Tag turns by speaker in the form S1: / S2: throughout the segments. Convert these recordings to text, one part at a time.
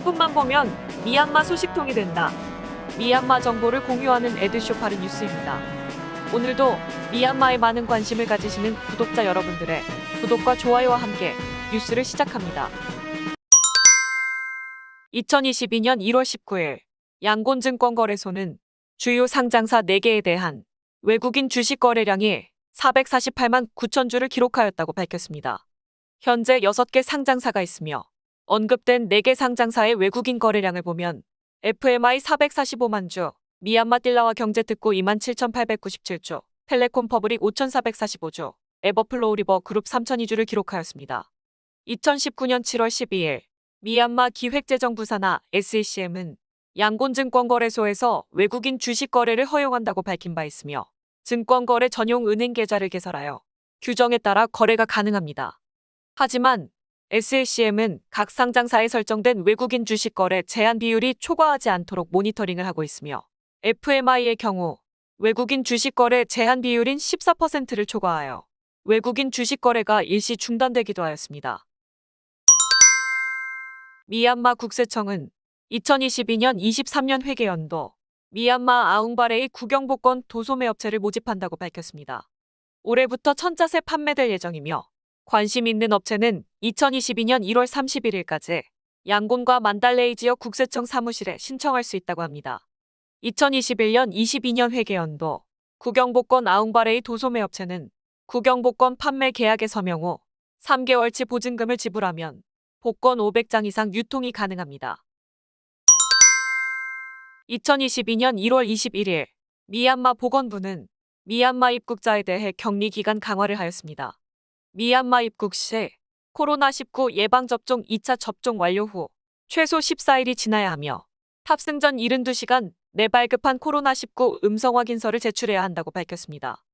S1: 10분만 보면 미얀마 소식통이 된다. 미얀마 정보를 공유하는 에드쇼파르 뉴스입니다. 오늘도 미얀마에 많은 관심을 가지시는 구독자 여러분들의 구독과 좋아요와 함께 뉴스를 시작합니다. 2022년 1월 19일 양곤증권거래소는 주요 상장사 4개에 대한 외국인 주식 거래량이 448만 9천 주를 기록하였다고 밝혔습니다. 현재 6개 상장사가 있으며 언급된 4개 상장사의 외국인 거래량을 보면 FMI 445만 주, 미얀마 딜라와 경제특구 27,897주, 텔레콤 퍼블릭 5,445주, 에버플로우 리버 그룹 3,002주를 기록하였습니다. 2019년 7월 12일 미얀마 기획재정부사나 SACM은 양곤증권거래소에서 외국인 주식 거래를 허용한다고 밝힌 바 있으며 증권거래 전용 은행 계좌를 개설하여 규정에 따라 거래가 가능합니다. 하지만 SACM은 각 상장사에 설정된 외국인 주식 거래 제한 비율이 초과하지 않도록 모니터링을 하고 있으며 FMI의 경우 외국인 주식 거래 제한 비율인 14%를 초과하여 외국인 주식 거래가 일시 중단되기도 하였습니다. 미얀마 국세청은 2022년 23년 회계연도 미얀마 아웅바레이 국영복권 도소매 업체를 모집한다고 밝혔습니다. 올해부터 천자세 판매될 예정이며 관심 있는 업체는 2022년 1월 31일까지 양곤과 만달레이 지역 국세청 사무실에 신청할 수 있다고 합니다. 2021년 22년 회계연도 국영복권 아웅바레이 도소매 업체는 국영복권 판매 계약에 서명 후 3개월치 보증금을 지불하면 복권 500장 이상 유통이 가능합니다. 2022년 1월 21일 미얀마 보건부는 미얀마 입국자에 대해 격리 기간 강화를 하였습니다. 미얀마 입국 시 코로나19 예방접종 2차 접종 완료 후 최소 14일이 지나야 하며 탑승 전 72시간 내 발급한 코로나19 음성 확인서를 제출해야 한다고 밝혔습니다.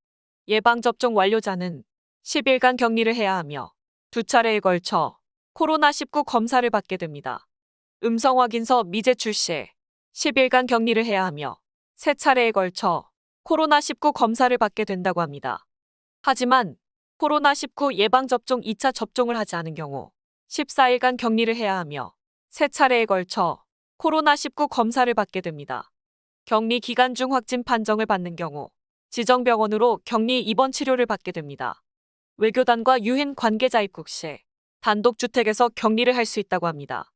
S1: 예방접종 완료자는 10일간 격리를 해야 하며 2차례에 걸쳐 코로나19 검사를 받게 됩니다. 음성 확인서 미제출 시 10일간 격리를 해야 하며 3차례에 걸쳐 코로나19 검사를 받게 된다고 합니다. 하지만 코로나19 예방접종 2차 접종을 하지 않은 경우 14일간 격리를 해야 하며 3차례에 걸쳐 코로나19 검사를 받게 됩니다. 격리 기간 중 확진 판정을 받는 경우 지정병원으로 격리 입원 치료를 받게 됩니다. 외교단과 유엔 관계자 입국 시 단독주택에서 격리를 할 수 있다고 합니다.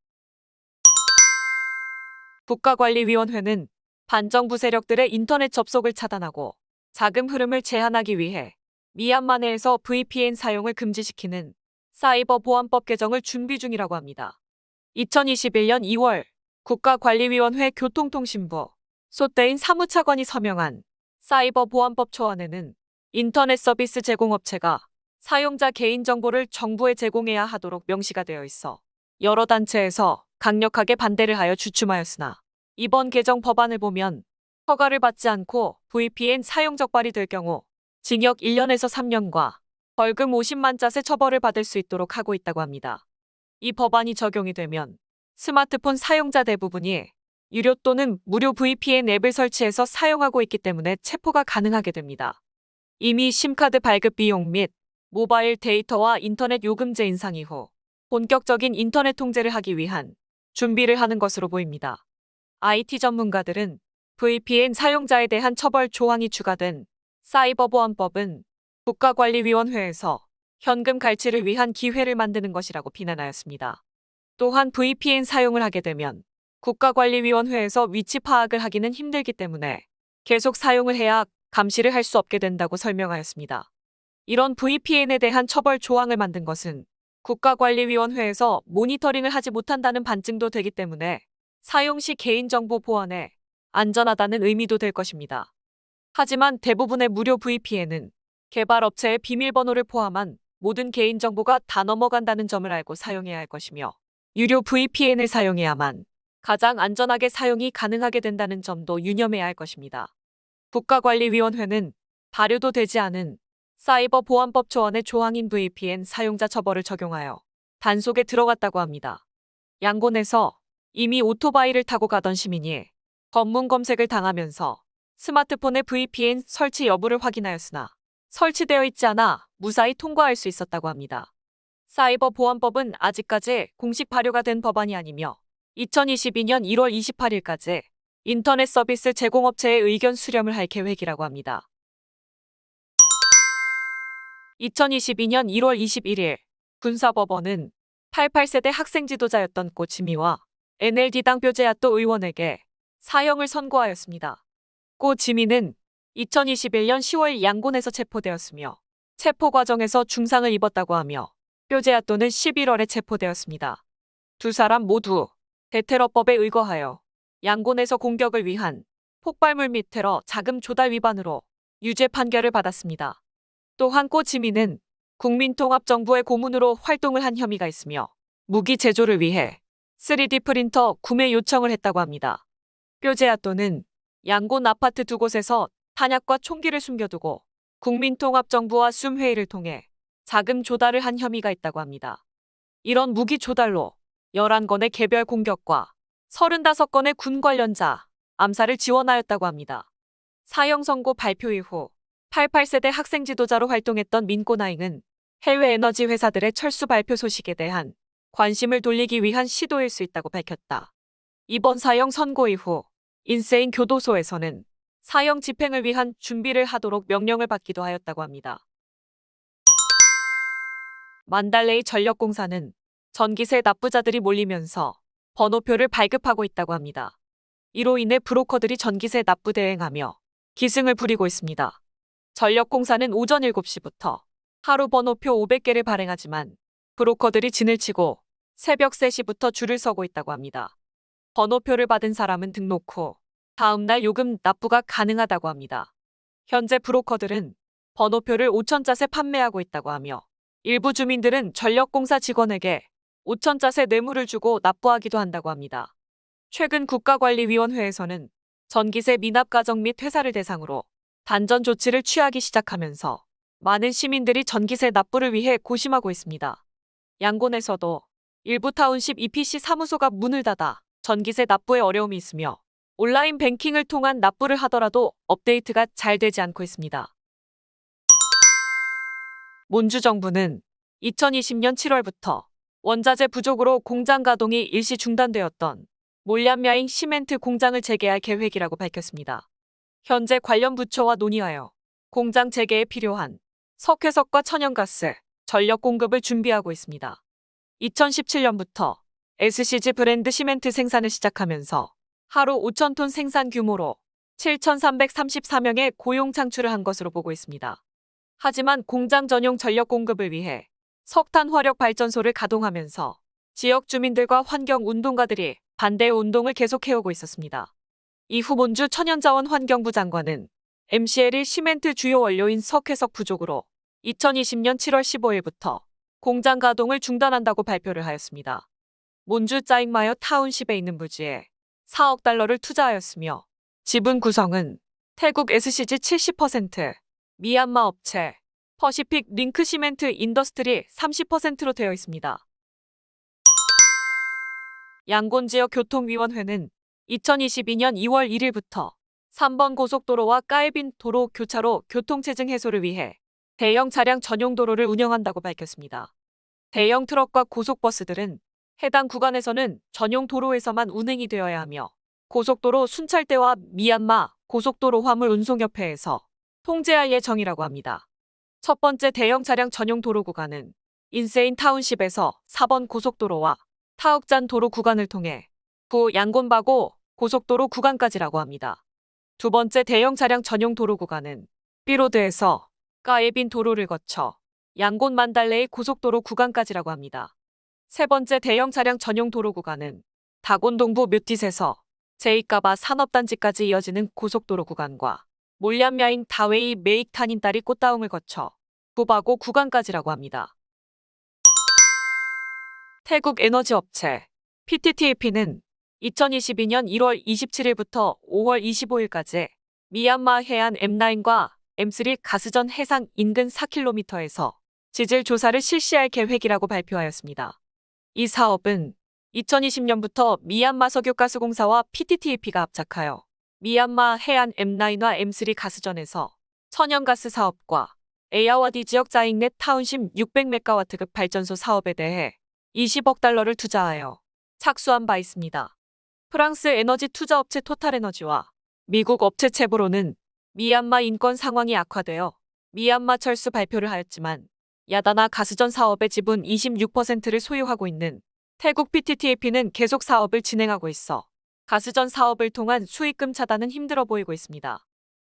S1: 국가관리위원회는 반정부 세력들의 인터넷 접속을 차단하고 자금 흐름을 제한하기 위해 미얀마 내에서 VPN 사용을 금지시키는 사이버 보안법 개정을 준비 중이라고 합니다. 2021년 2월 국가관리위원회 교통통신부 소떼인 사무차관이 서명한 사이버 보안법 초안에는 인터넷 서비스 제공업체가 사용자 개인정보를 정부에 제공해야 하도록 명시가 되어 있어 여러 단체에서 강력하게 반대를 하여 주춤하였으나 이번 개정 법안을 보면 허가를 받지 않고 VPN 사용 적발이 될 경우 징역 1년에서 3년과 벌금 50만 짜세 처벌을 받을 수 있도록 하고 있다고 합니다. 이 법안이 적용이 되면 스마트폰 사용자 대부분이 유료 또는 무료 VPN 앱을 설치해서 사용하고 있기 때문에 체포가 가능하게 됩니다. 이미 심카드 발급 비용 및 모바일 데이터와 인터넷 요금제 인상 이후 본격적인 인터넷 통제를 하기 위한 준비를 하는 것으로 보입니다. IT 전문가들은 VPN 사용자에 대한 처벌 조항이 추가된 사이버보안법은 국가관리위원회에서 현금 갈취를 위한 기회를 만드는 것이라고 비난하였습니다. 또한 VPN 사용을 하게 되면 국가관리위원회에서 위치 파악을 하기는 힘들기 때문에 계속 사용을 해야 감시를 할 수 없게 된다고 설명하였습니다. 이런 VPN에 대한 처벌 조항을 만든 것은 국가관리위원회에서 모니터링을 하지 못한다는 반증도 되기 때문에 사용 시 개인정보 보안에 안전하다는 의미도 될 것입니다. 하지만 대부분의 무료 VPN은 개발업체의 비밀번호를 포함한 모든 개인정보가 다 넘어간다는 점을 알고 사용해야 할 것이며 유료 VPN을 사용해야만 가장 안전하게 사용이 가능하게 된다는 점도 유념해야 할 것입니다. 국가관리위원회는 발효도 되지 않은 사이버 보안법 초안의 조항인 VPN 사용자 처벌을 적용하여 단속에 들어갔다고 합니다. 양곤에서 이미 오토바이를 타고 가던 시민이 검문 검색을 당하면서 스마트폰의 VPN 설치 여부를 확인하였으나 설치되어 있지 않아 무사히 통과할 수 있었다고 합니다. 사이버 보안법은 아직까지 공식 발효가 된 법안이 아니며 2022년 1월 28일까지 인터넷 서비스 제공업체의 의견 수렴을 할 계획이라고 합니다. 2022년 1월 21일 군사법원은 88세대 학생 지도자였던 꼬지미와 NLD당 뼈제야또 의원에게 사형을 선고하였습니다. 꼬지미는 2021년 10월 양곤에서 체포되었으며 체포 과정에서 중상을 입었다고 하며 뼈제야또는 11월에 체포되었습니다. 두 사람 모두 대테러법에 의거하여 양곤에서 공격을 위한 폭발물 및 테러 자금 조달 위반으로 유죄 판결을 받았습니다. 또한 꼬지미는 국민통합정부의 고문으로 활동을 한 혐의가 있으며 무기 제조를 위해 3D 프린터 구매 요청을 했다고 합니다. 뼈제야또는 양곤 아파트 두 곳에서 탄약과 총기를 숨겨두고 국민통합정부와 쏨회의를 통해 자금 조달을 한 혐의가 있다고 합니다. 이런 무기 조달로 11건의 개별 공격과 35건의 군 관련자 암살을 지원하였다고 합니다. 사형 선고 발표 이후 88세대 학생 지도자로 활동했던 민꼬나잉은 해외 에너지 회사들의 철수 발표 소식에 대한 관심을 돌리기 위한 시도일 수 있다고 밝혔다. 이번 사형 선고 이후 인세인 교도소에서는 사형 집행을 위한 준비를 하도록 명령을 받기도 하였다고 합니다. 만달레이 전력공사는 전기세 납부자들이 몰리면서 번호표를 발급하고 있다고 합니다. 이로 인해 브로커들이 전기세 납부 대행하며 기승을 부리고 있습니다. 전력공사는 오전 7시부터 하루 번호표 500개를 발행하지만 브로커들이 진을 치고 새벽 3시부터 줄을 서고 있다고 합니다. 번호표를 받은 사람은 등록 후 다음날 요금 납부가 가능하다고 합니다. 현재 브로커들은 번호표를 5,000짜세 판매하고 있다고 하며 일부 주민들은 전력공사 직원에게 5,000짜세 뇌물을 주고 납부하기도 한다고 합니다. 최근 국가관리위원회에서는 전기세 미납 가정 및 회사를 대상으로 단전 조치를 취하기 시작하면서 많은 시민들이 전기세 납부를 위해 고심하고 있습니다. 양곤에서도 일부 타운십 EPC 사무소가 문을 닫아 전기세 납부에 어려움이 있으며 온라인 뱅킹을 통한 납부를 하더라도 업데이트가 잘 되지 않고 있습니다. 몬주 정부는 2020년 7월부터 원자재 부족으로 공장 가동이 일시 중단되었던 몰량야잉 시멘트 공장을 재개할 계획이라고 밝혔습니다. 현재 관련 부처와 논의하여 공장 재개에 필요한 석회석과 천연가스, 전력 공급을 준비하고 있습니다. 2017년부터 SCG 브랜드 시멘트 생산을 시작하면서 하루 5,000톤 생산 규모로 7,334명의 고용 창출을 한 것으로 보고 있습니다. 하지만 공장 전용 전력 공급을 위해 석탄 화력 발전소를 가동하면서 지역 주민들과 환경운동가들이 반대 운동을 계속해오고 있었습니다. 이후 몬주 천연자원 환경부 장관은 MCL이 시멘트 주요 원료인 석회석 부족으로 2020년 7월 15일부터 공장 가동을 중단한다고 발표를 하였습니다. 몬주 짜잉마여 타운십에 있는 부지에 4억 달러를 투자하였으며 지분 구성은 태국 SCG 70%, 미얀마 업체 퍼시픽 링크 시멘트 인더스트리 30%로 되어 있습니다. 양곤 지역 교통위원회는 2022년 2월 1일부터 3번 고속도로와 까에빈 도로 교차로 교통체증 해소를 위해 대형 차량 전용 도로를 운영한다고 밝혔습니다. 대형 트럭과 고속버스들은 해당 구간에서는 전용 도로에서만 운행이 되어야 하며 고속도로 순찰대와 미얀마 고속도로 화물 운송협회에서 통제할 예정이라고 합니다. 첫 번째 대형 차량 전용 도로 구간은 인세인 타운십에서 4번 고속도로와 타옥잔 도로 구간을 통해 부 양곤바고 고속도로 구간까지라고 합니다. 두 번째 대형 차량 전용 도로 구간은 삐로드에서 까에빈 도로를 거쳐 양곤 만달레이 고속도로 구간까지라고 합니다. 세 번째 대형 차량 전용 도로 구간은 다곤 동부 뮤짓에서 제이까바 산업단지까지 이어지는 고속도로 구간과 몰량야잉 다웨이 메익탄인따리 꽃다움을 거쳐 부바고 구간까지라고 합니다. 태국 에너지 업체 PTTEP는 2022년 1월 27일부터 5월 25일까지 미얀마 해안 M9과 M3 가스전 해상 인근 4km에서 지질 조사를 실시할 계획이라고 발표하였습니다. 이 사업은 2020년부터 미얀마 석유가스공사와 PTTEP가 합작하여 미얀마 해안 M9와 M3 가스전에서 천연가스 사업과 에야와디 지역 자잉넷 타운십 600메가와트급 발전소 사업에 대해 20억 달러를 투자하여 착수한 바 있습니다. 프랑스 에너지 투자업체 토탈에너지와 미국 업체 체브론은 미얀마 인권 상황이 악화되어 미얀마 철수 발표를 하였지만 야다나 가스전 사업의 지분 26%를 소유하고 있는 태국 PTTEP는 계속 사업을 진행하고 있어 가스전 사업을 통한 수익금 차단은 힘들어 보이고 있습니다.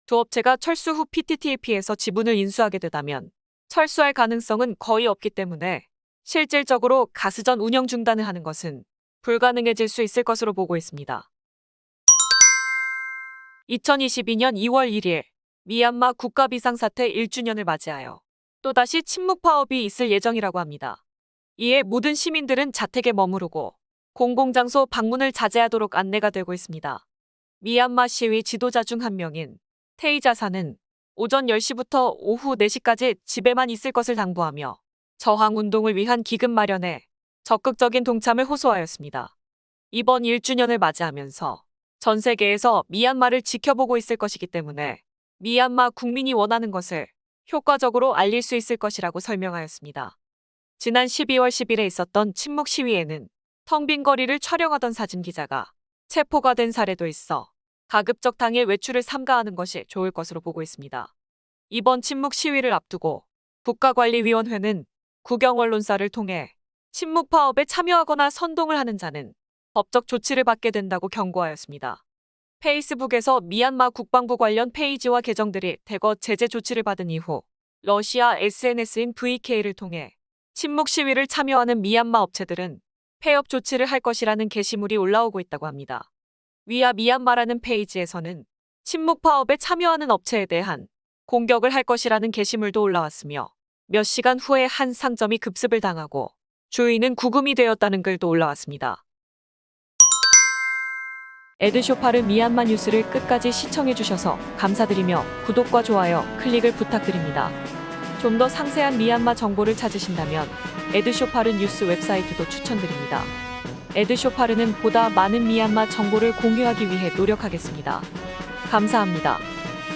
S1: 두 업체가 철수 후 PTTEP에서 지분을 인수하게 되다면 철수할 가능성은 거의 없기 때문에 실질적으로 가스전 운영 중단을 하는 것은 불가능해질 수 있을 것으로 보고 있습니다. 2022년 2월 1일 미얀마 국가 비상사태 1주년을 맞이하여 또다시 침묵 파업이 있을 예정이라고 합니다. 이에 모든 시민들은 자택에 머무르고 공공장소 방문을 자제하도록 안내가 되고 있습니다. 미얀마 시위 지도자 중 한 명인 테이자사는 오전 10시부터 오후 4시까지 집에만 있을 것을 당부하며 저항운동을 위한 기금 마련에 적극적인 동참을 호소하였습니다. 이번 1주년을 맞이하면서 전 세계에서 미얀마를 지켜보고 있을 것이기 때문에 미얀마 국민이 원하는 것을 효과적으로 알릴 수 있을 것이라고 설명하였습니다. 지난 12월 10일에 있었던 침묵 시위에는 텅 빈 거리를 촬영하던 사진 기자가 체포가 된 사례도 있어 가급적 당일 외출을 삼가하는 것이 좋을 것으로 보고 있습니다. 이번 침묵 시위를 앞두고 국가관리위원회는 국영 언론사를 통해 침묵 파업에 참여하거나 선동을 하는 자는 법적 조치를 받게 된다고 경고하였습니다. 페이스북에서 미얀마 국방부 관련 페이지와 계정들이 대거 제재 조치를 받은 이후 러시아 SNS인 VK를 통해 침묵 시위를 참여하는 미얀마 업체들은 폐업 조치를 할 것이라는 게시물이 올라오고 있다고 합니다. 위아 미얀마라는 페이지에서는 침묵 파업에 참여하는 업체에 대한 공격을 할 것이라는 게시물도 올라왔으며 몇 시간 후에 한 상점이 급습을 당하고 주인은 구금이 되었다는 글도 올라왔습니다. 에드쇼파르 미얀마 뉴스를 끝까지 시청해주셔서 감사드리며 구독과 좋아요, 클릭을 부탁드립니다. 좀 더 상세한 미얀마 정보를 찾으신다면 에드쇼파르 뉴스 웹사이트도 추천드립니다. 에드쇼파르는 보다 많은 미얀마 정보를 공유하기 위해 노력하겠습니다. 감사합니다.